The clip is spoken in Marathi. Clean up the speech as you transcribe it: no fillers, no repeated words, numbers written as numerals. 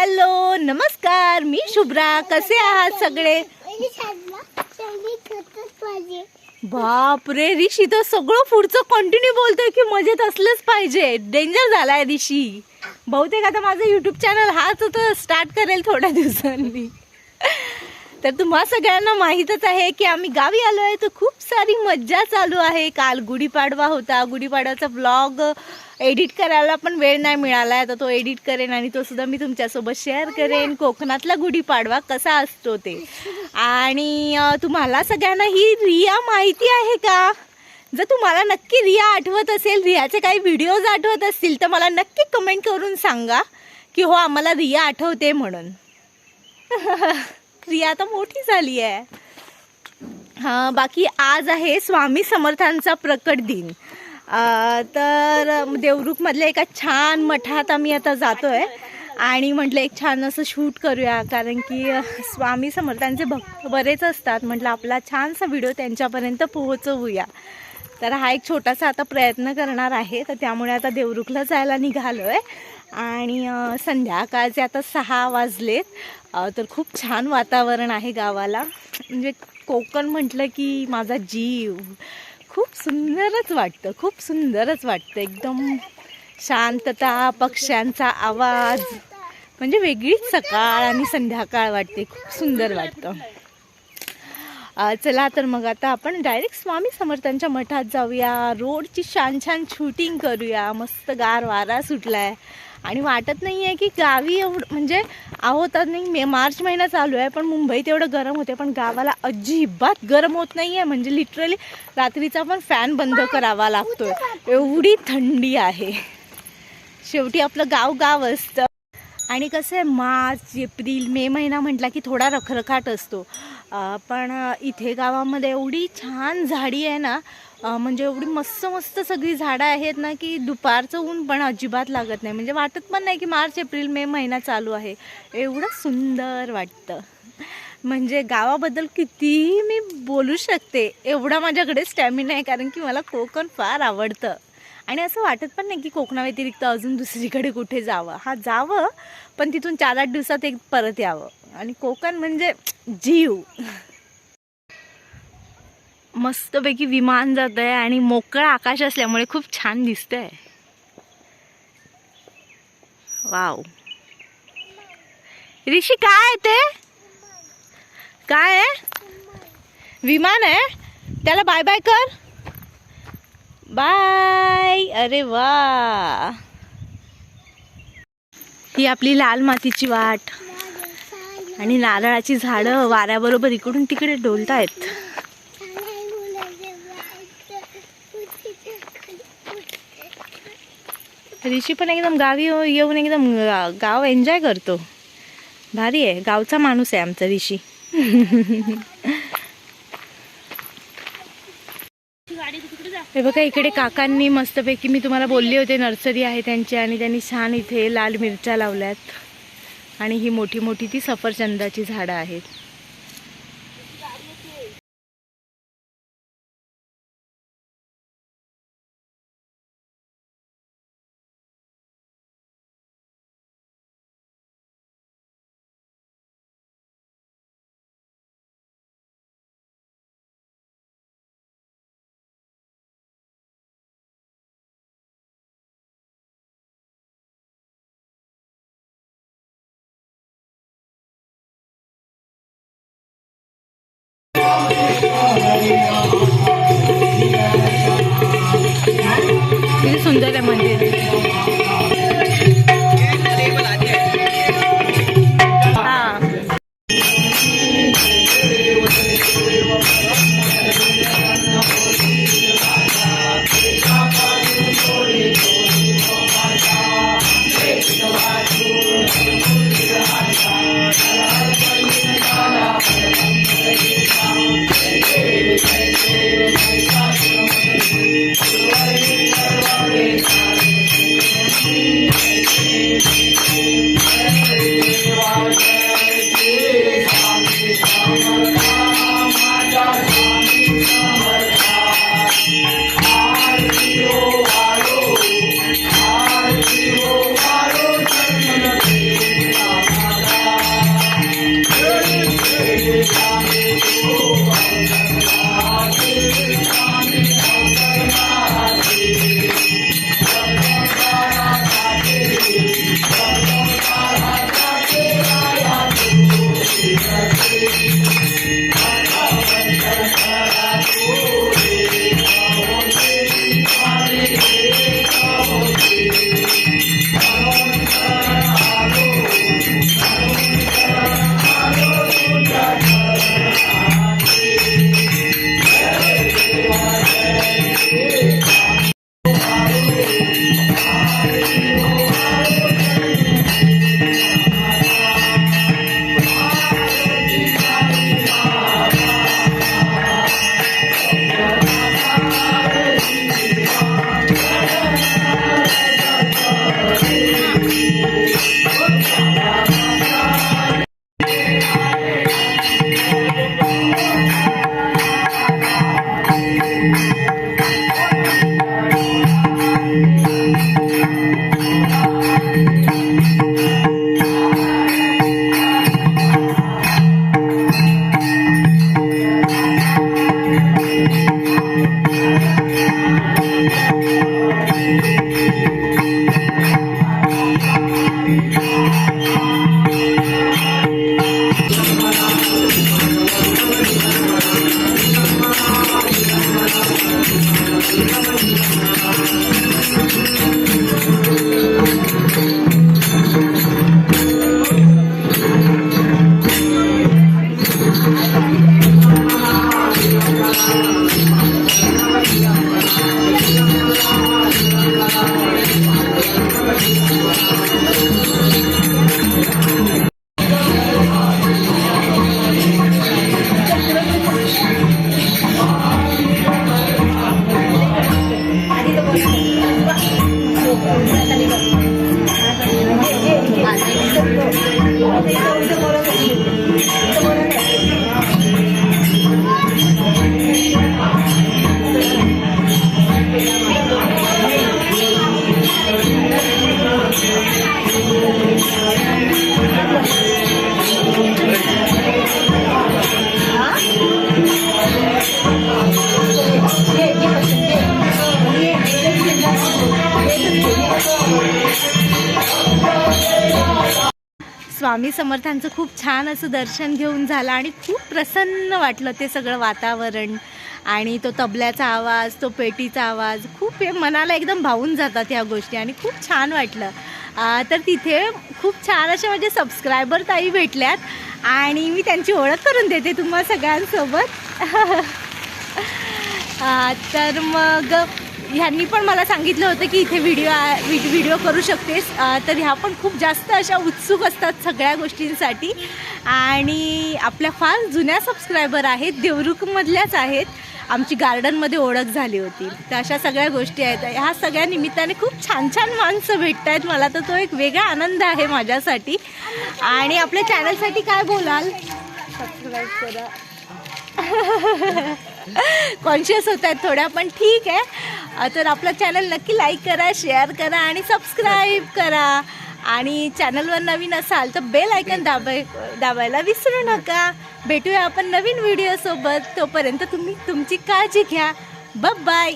हॅलो नमस्कार, मी शुभ्रा. कसे आहात सगळे? बाप रे, ऋषी तर सगळं पुढचं कंटिन्यू बोलतोय की मजेत असलंच पाहिजे. डेंजर झालाय ऋषी. बहुतेक आता माझं युट्यूब चॅनल हाच तर स्टार्ट करेल थोड्या दिवसांनी. तर तुम्हा सगळ्यांना माहीतच आहे की आम्ही गावी आलो आहे, तर खूप सारी मज्जा चालू आहे. काल गुढीपाडवा होता. गुढीपाडवाचा ब्लॉग एडिट करायला पण वेळ नाही मिळाला आहे, तर तो एडिट करेन आणि तो सुद्धा मी तुमच्यासोबत शेअर करेन. कोकणातला गुढीपाडवा कसा असतो ते. आणि तुम्हाला सगळ्यांना ही रिया माहिती आहे का? जर तुम्हाला नक्की रिया आठवत असेल, रियाचे काही व्हिडिओज आठवत असतील, तर मला नक्की कमेंट करून सांगा की हो आम्हाला रिया आठवते म्हणून. रिया आता मोठी झाली आहे. हां, बाकी आज आहे स्वामी समर्थांचा प्रकट दिन. तर देवरुखमधल्या एका छान मठात आम्ही आता जातोय आणि म्हटलं एक छान असं शूट करूया, कारण की स्वामी समर्थांचे भक्त बरेच असतात. म्हटलं आपला छानसा व्हिडिओ त्यांच्यापर्यंत पोहोचवूया. तर हा एक छोटासा आता प्रयत्न करणार आहे. तर त्यामुळे आता देवरुखला जायला निघालो आहे आणि संध्याकाळचे आता 6 वाजलेत. तर खूप छान वातावरण आहे गावाला. म्हणजे कोकण म्हटलं की माझा जीव. खूप सुंदरच वाटतं, खूप सुंदरच वाटतं. एकदम शांतता, पक्ष्यांचा आवाज, म्हणजे वेगळीच सकाळ आणि संध्याकाळ वाटते. खूप सुंदर वाटतं. चला तर मग आता आपण डायरेक्ट स्वामी समर्थांच्या मठात जाऊया. रोडची छान छान शूटिंग करूया. मस्त गार वारा सुटलाय आणि वाटत नाही आहे की गावी एवढं म्हणजे आहोत नाही. मार्च महिना चालू आहे पण मुंबईत एवढं गरम होते, पण गावाला अजिबात गरम होत नाही आहे. म्हणजे लिटरली रात्रीचा पण फॅन बंद करावा लागतोय, एवढी थंडी आहे. शेवटी आपलं गाव गाव असतं. आणि कसं आहे, मार्च एप्रिल मे महिना म्हटला की थोडा रखरखाट असतो. पण इथे गावामध्ये एवढी छान झाडी आहे ना, म्हणजे एवढी मस्त मस्त सगळी झाडं आहेत ना की दुपारचं ऊन पण अजिबात लागत नाही. म्हणजे वाटत पण नाही की मार्च एप्रिल मे महिना चालू आहे. एवढं सुंदर वाटतं. म्हणजे गावाबद्दल कितीही मी बोलू शकते, एवढा माझ्याकडे स्टॅमिना आहे, कारण की मला कोकण फार आवडतं. आणि असं वाटत पण नाही की कोकणाव्यतिरिक्त अजून दुसरीकडे कुठे जावं. हा जावं, पण तिथून 4-8 दिवसात एक परत यावं. आणि कोकण म्हणजे जीव. मस्तपैकी विमान जात आहे आणि मोकळं आकाश असल्यामुळे खूप छान दिसतंय. वाव. ऋषी काय आहे ते? काय आहे? विमान आहे. त्याला बाय बाय कर. बाय. अरे वा, ही आपली लाल मातीची वाट आणि नारळाची झाडं वाऱ्याबरोबर इकडून तिकडे डोलतायत. ऋषी पण एकदम गावी येऊन एकदम गाव एन्जॉय करतो. भारी आहे, गावचा माणूस आहे आमचा ऋषी. हे बघा, इकडे काकांनी मस्तपैकी, मी तुम्हाला बोलले होते नर्सरी आहे त्यांची, आणि त्यांनी छान इथे लाल मिरच्या लावल्यात. आणि ही मोठी मोठी ती सफरचंदाची झाडं आहेत. स्वामी समर्थांचं खूप छान असं दर्शन घेऊन झालं आणि खूप प्रसन्न वाटलं ते सगळं वातावरण आणि तो तबल्याचा आवाज, तो पेटीचा आवाज खूप मनाला एकदम भावून जातात ह्या गोष्टी आणि खूप छान वाटलं. तर तिथे खूप छान अशा माझे सबस्क्रायबर ताई भेटल्यात आणि मी त्यांची ओळख करून देते तुम्हा सगळ्यांसोबत. तर मग ह्यांनी पण मला सांगितलं होतं की इथे व्हिडिओ करू शकतेस. तर ह्या पण खूप जास्त अशा उत्सुक असतात सगळ्या गोष्टींसाठी आणि आपल्या फार जुन्या सबस्क्रायबर आहेत, देवरुखमधल्याच आहेत. आमची गार्डनमध्ये ओळख झाली होती. तर अशा सगळ्या गोष्टी आहेत. ह्या सगळ्या निमित्ताने खूप छान छान माणसं भेटत आहेत मला, तर तो एक वेगळा आनंद आहे माझ्यासाठी. आणि आपल्या चॅनलसाठी काय बोलाल? सबस्क्राईब करा. कॉन्शियस होत आहेत थोड्या, पण ठीक आहे. तर आपलं चॅनल नक्की लाईक करा, शेअर करा आणि सबस्क्राईब करा. आणि चॅनलवर नवीन असाल तर बेल आयकन दाबायला विसरू नका. भेटूया आपण नवीन व्हिडिओसोबत. तोपर्यंत तुम्ही तुमची काळजी घ्या. बाय.